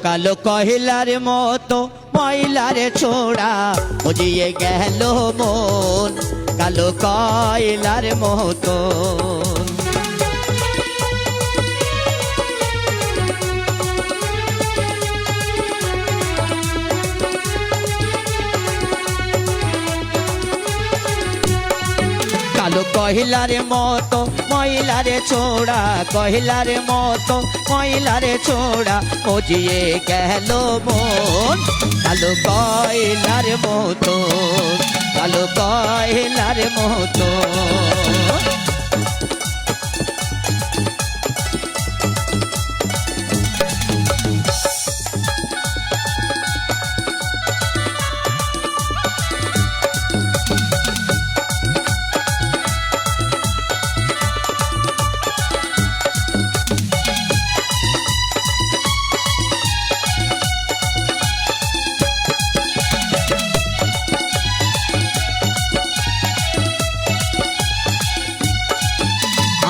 কালো কহিলার মতো ময়লারে ছোড়া বুঝিয়ে গেল মন কালো কয়লার মতো কালো কহিলার মতো ময়লারে ছোড়া কহিলার মতো ময়লারে ছোড়া বুঝিয়ে গেল মন কালো কয়লার মতো কালো কয়লার মতো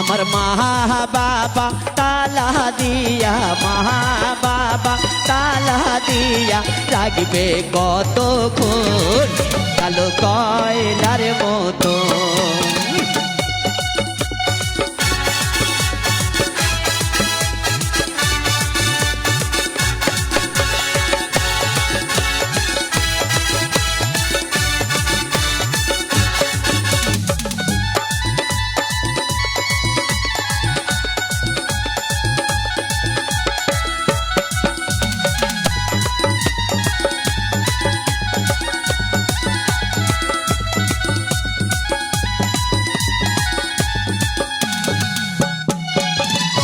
আমার মা বাবা তালা দিয়া মা বাবা তালা দিয়া রাখবে কতক্ষণ কালো কয়লার মতো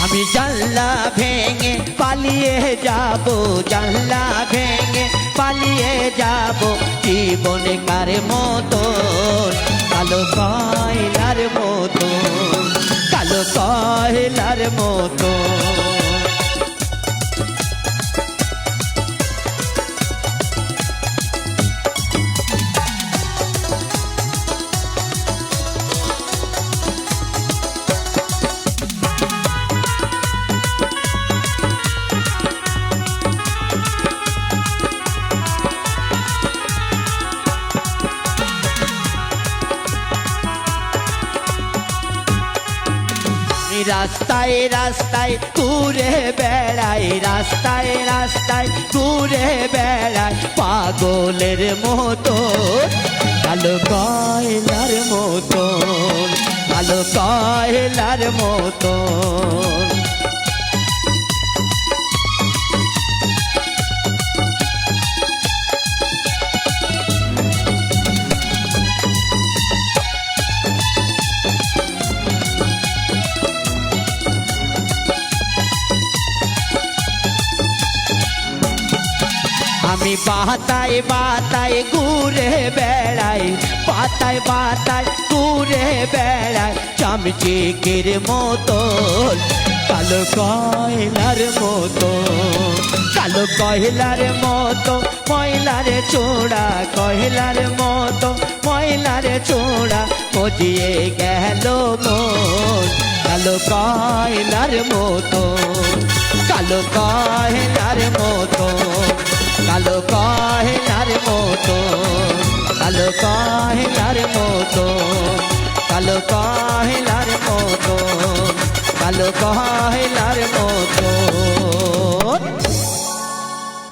আমি জানলা ভেঙে পালিয়ে যাব জানলা ভেঙে পালিয়ে যাব জীবনে কার মতো কালো কয়লার মতো কালো কয়লার মতো রাস্তায় রাস্তায় ঘুরে বেড়াই রাস্তায় রাস্তায় ঘুরে বেড়াই পাগলের মতো কালো কয়লার মতো কালো কয়লার মতো আমি পাতায় পাতায় ঘুরে বেড়াই পাতায় পাতায় ঘুরে বেড়াই চামচিকের মতো কালো কয়লার মতো কালো কয়লার মতো ময়লারে ছোড়া কয়লার মতো ময়লারে ছোড়া বুঝিয়ে গেল মন কালো কয়লার মতো কালো কয়লার মতো কালো কয়লার মতো কালো কয়লার মতো কালো কয়লার মতো কালো